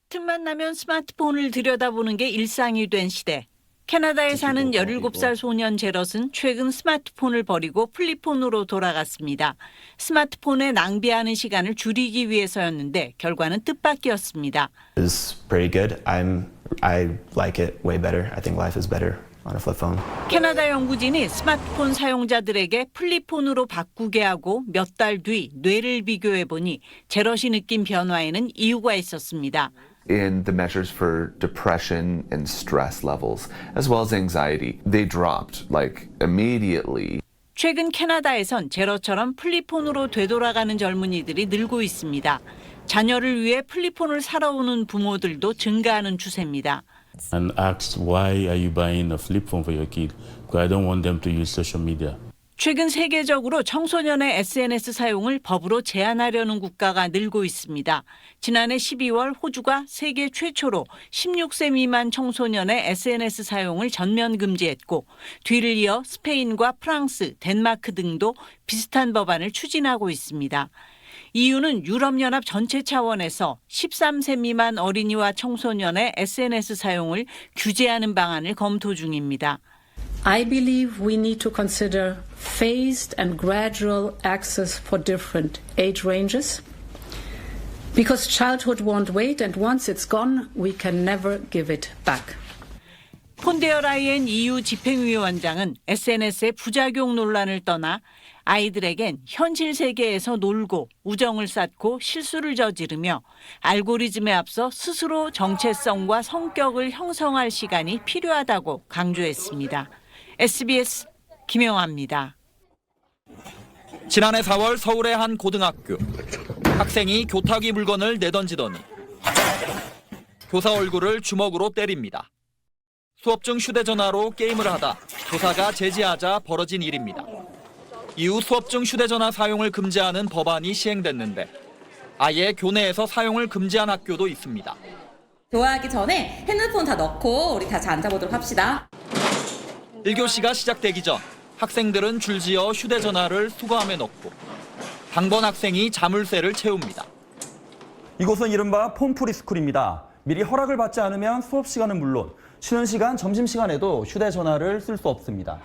틈만 나면 스마트폰을 들여다보는 게 일상이 된 시대. 캐나다에 사는 17살 소년 제럿은 최근 스마트폰을 버리고 플립폰으로 돌아갔습니다. 스마트폰에 낭비하는 시간을 줄이기 위해서였는데 결과는 뜻밖이었습니다. It's pretty good. I like it way better. I think life is better on a flip phone. 캐나다 연구진이 스마트폰 사용자들에게 플립폰으로 바꾸게 하고 몇 달 뒤 뇌를 비교해 보니 제럿이 느낀 변화에는 이유가 있었습니다. In the measures for depression and stress levels, as well as anxiety, they dropped like immediately. 최근 캐나다에선 제럿처럼 플립폰으로 되돌아가는 젊은이들이 늘고 있습니다. 자녀를 위해 플립폰을 사러 오는 부모들도 증가하는 추세입니다. And asked why are you buying a flip phone for your kid? Because I don't want them to use social media. 최근 세계적으로 청소년의 SNS 사용을 법으로 제한하려는 국가가 늘고 있습니다. 지난해 12월 호주가 세계 최초로 16세 미만 청소년의 SNS 사용을 전면 금지했고 뒤를 이어 스페인과 프랑스, 덴마크 등도 비슷한 법안을 추진하고 있습니다. EU는 유럽연합 전체 차원에서 13세 미만 어린이와 청소년의 SNS 사용을 규제하는 방안을 검토 중입니다. I believe we need to consider phased and gradual access for different age ranges because childhood won't wait and once it's gone, we can never give it back. 폰데어 라이엔 EU 집행위원장은 SNS의 부작용 논란을 떠나 아이들에겐 현실 세계에서 놀고 우정을 쌓고 실수를 저지르며 알고리즘에 앞서 스스로 정체성과 성격을 형성할 시간이 필요하다고 강조했습니다. SBS 김영아입니다. 지난해 4월 서울의 한 고등학교. 학생이 교탁위 물건을 내던지더니 교사 얼굴을 주먹으로 때립니다. 수업 중 휴대전화로 게임을 하다 교사가 제지하자 벌어진 일입니다. 이후 수업 중 휴대전화 사용을 금지하는 법안이 시행됐는데 아예 교내에서 사용을 금지한 학교도 있습니다. 대화하기 전에 핸드폰 다 넣고 우리 다시 앉아보도록 합시다. 1교시가 시작되기 전 학생들은 줄지어 휴대전화를 수거함에 넣고 당번 학생이 자물쇠를 채웁니다. 이곳은 이른바 폰프리스쿨입니다. 미리 허락을 받지 않으면 수업 시간은 물론 쉬는 시간, 점심시간에도 휴대전화를 쓸 수 없습니다.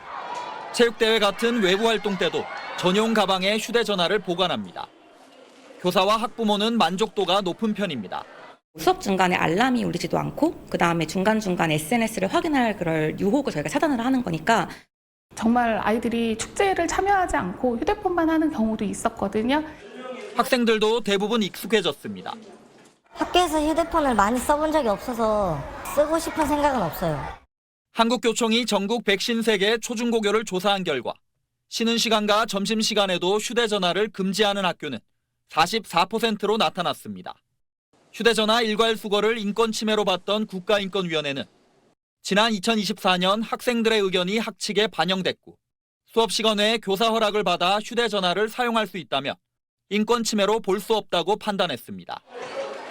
체육대회 같은 외부 활동 때도 전용 가방에 휴대전화를 보관합니다. 교사와 학부모는 만족도가 높은 편입니다. 수업 중간에 알람이 울리지도 않고 그다음에 중간중간 SNS를 확인할 그럴 유혹을 저희가 차단을 하는 거니까 정말 아이들이 축제를 참여하지 않고 휴대폰만 하는 경우도 있었거든요. 학생들도 대부분 익숙해졌습니다. 학교에서 휴대폰을 많이 써본 적이 없어서 쓰고 싶은 생각은 없어요. 한국교총이 전국 153개 초중고교를 조사한 결과 쉬는 시간과 점심시간에도 휴대전화를 금지하는 학교는 44%로 나타났습니다. 휴대전화 일괄 수거를 인권침해로 봤던 국가인권위원회는 지난 2024년 학생들의 의견이 학칙에 반영됐고 수업 시간 외에 교사 허락을 받아 휴대전화를 사용할 수 있다며 인권침해로 볼 수 없다고 판단했습니다.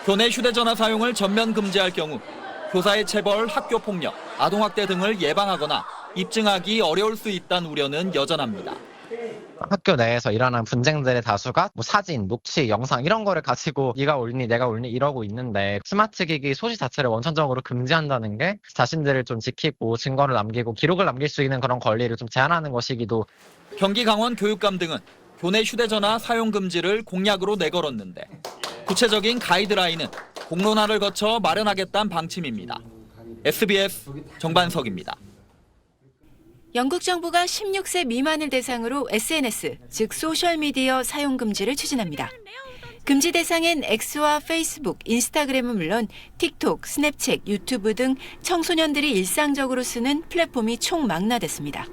교내 휴대전화 사용을 전면 금지할 경우 교사의 체벌, 학교폭력, 아동학대 등을 예방하거나 입증하기 어려울 수 있다는 우려는 여전합니다. 학교 내에서 일어난 분쟁들의 다수가 사진, 녹취, 영상 이런 거를 가지고 네가 옳니 내가 옳니 이러고 있는데 스마트 기기 소지 자체를 원천적으로 금지한다는 게 자신들을 좀 지키고 증거를 남기고 기록을 남길 수 있는 그런 권리를 좀 제한하는 것이기도. 경기 강원 교육감 등은 교내 휴대전화 사용 금지를 공약으로 내걸었는데 구체적인 가이드라인은 공론화를 거쳐 마련하겠다는 방침입니다. SBS 정반석입니다. 영국 정부가 16세 미만을 대상으로 SNS, 즉 소셜미디어 사용 금지를 추진합니다. 금지 대상엔 X와 페이스북, 인스타그램은 물론 틱톡, 스냅챗, 유튜브 등 청소년들이 일상적으로 쓰는 플랫폼이 총망라됐습니다.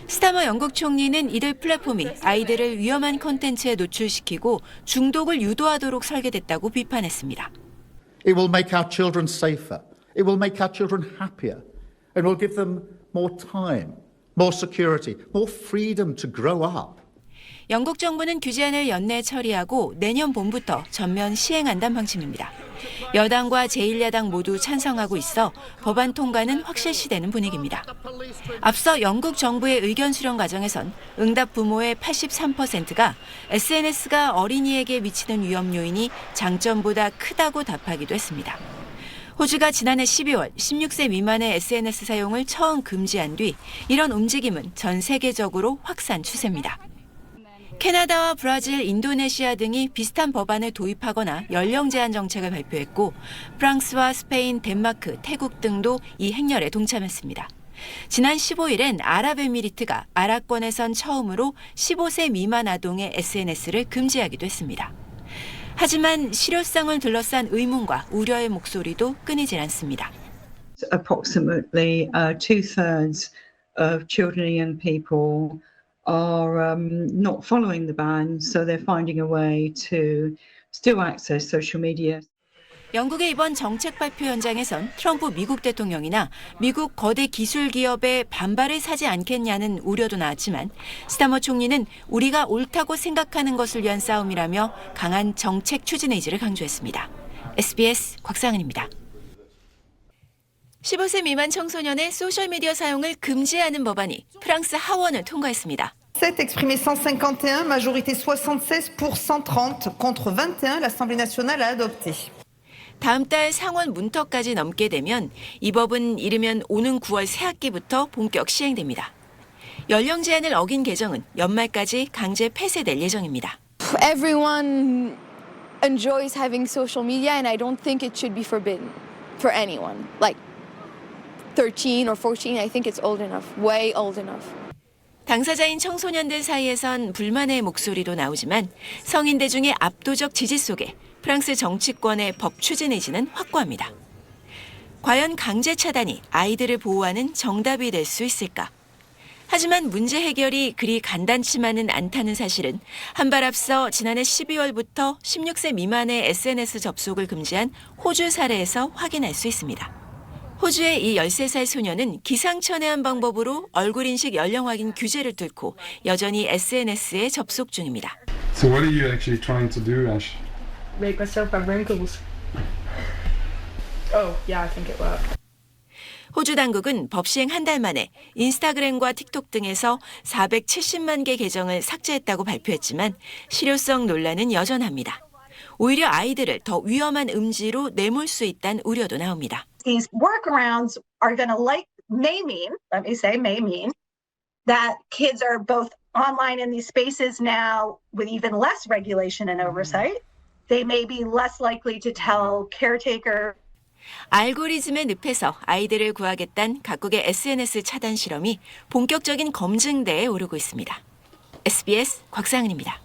스타머 영국 총리는 이들 플랫폼이 아이들을 위험한 콘텐츠에 노출시키고 중독을 유도하도록 설계됐다고 비판했습니다. It will make our children safer. It will make our children happier. And will give them more time, more security, more freedom to grow up. 영국 정부는 규제안을 연내 처리하고 내년 봄부터 전면 시행한다는 방침입니다. 여당과 제1야당 모두 찬성하고 있어 법안 통과는 확실시되는 분위기입니다. 앞서 영국 정부의 의견 수렴 과정에선 응답 부모의 83%가 SNS가 어린이에게 미치는 위험 요인이 장점보다 크다고 답하기도 했습니다. 호주가 지난해 12월 16세 미만의 SNS 사용을 처음 금지한 뒤 이런 움직임은 전 세계적으로 확산 추세입니다. 캐나다와 브라질, 인도네시아 등이 비슷한 법안을 도입하거나 연령 제한 정책을 발표했고 프랑스와 스페인, 덴마크, 태국 등도 이 행렬에 동참했습니다. 지난 15일엔 아랍에미리트가 아랍권에선 처음으로 15세 미만 아동의 SNS를 금지하기도 했습니다. 하지만 실효성을 둘러싼 의문과 우려의 목소리도 끊이질 않습니다. Approximately 2/3 of children and young people are not following the ban, so they're finding a way to still access social media. 영국의 이번 정책 발표 현장에선 트럼프 미국 대통령이나 미국 거대 기술 기업의 반발을 사지 않겠냐는 우려도 나왔지만 스타머 총리는 우리가 옳다고 생각하는 것을 위한 싸움이라며 강한 정책 추진 의지를 강조했습니다. SBS 곽상은입니다. 15세 미만 청소년의 소셜미디어 사용을 금지하는 법안이 프랑스 하원을 통과했습니다. 7 exprimé 151, majorité 76 pour 130 contre 21, l'Assemblée nationale a adopté. 다음 달 상원 문턱까지 넘게 되면 이 법은 이르면 오는 9월 새학기부터 본격 시행됩니다. 연령 제한을 어긴 개정은 연말까지 강제 폐쇄될 예정입니다. Everyone enjoys having social media and I don't think it should be forbidden for anyone. Like 13 or 14, I think it's old enough, way old enough. 당사자인 청소년들 사이에선 불만의 목소리도 나오지만 성인들 중에 압도적 지지 속에 프랑스 정치권의 법 추진 의지는 확고합니다. 과연 강제 차단이 아이들을 보호하는 정답이 될 수 있을까? 하지만 문제 해결이 그리 간단치만은 않다는 사실은 한 발 앞서 지난해 12월부터 16세 미만의 SNS 접속을 금지한 호주 사례에서 확인할 수 있습니다. 호주의 이 13살 소녀는 기상천외한 방법으로 얼굴 인식 연령 확인 규제를 뚫고 여전히 SNS에 접속 중입니다. So what are you actually trying to do, Ash? Make myself have wrinkles. Oh, yeah, I think it will. 호주 당국은 법 시행 한 달 만에 인스타그램과 틱톡 등에서 470만 개 계정을 삭제했다고 발표했지만 실효성 논란은 여전합니다. 오히려 아이들을 더 위험한 음지로 내몰 수 있다는 우려도 나옵니다. These workarounds are going to may mean that kids are both online in these spaces now with even less regulation and oversight. They may be less likely to tell caretaker. 알고리즘의 늪에서 아이들을 구하겠다는 각국의 SNS 차단 실험이 본격적인 검증대에 오르고 있습니다. SBS 곽상은입니다.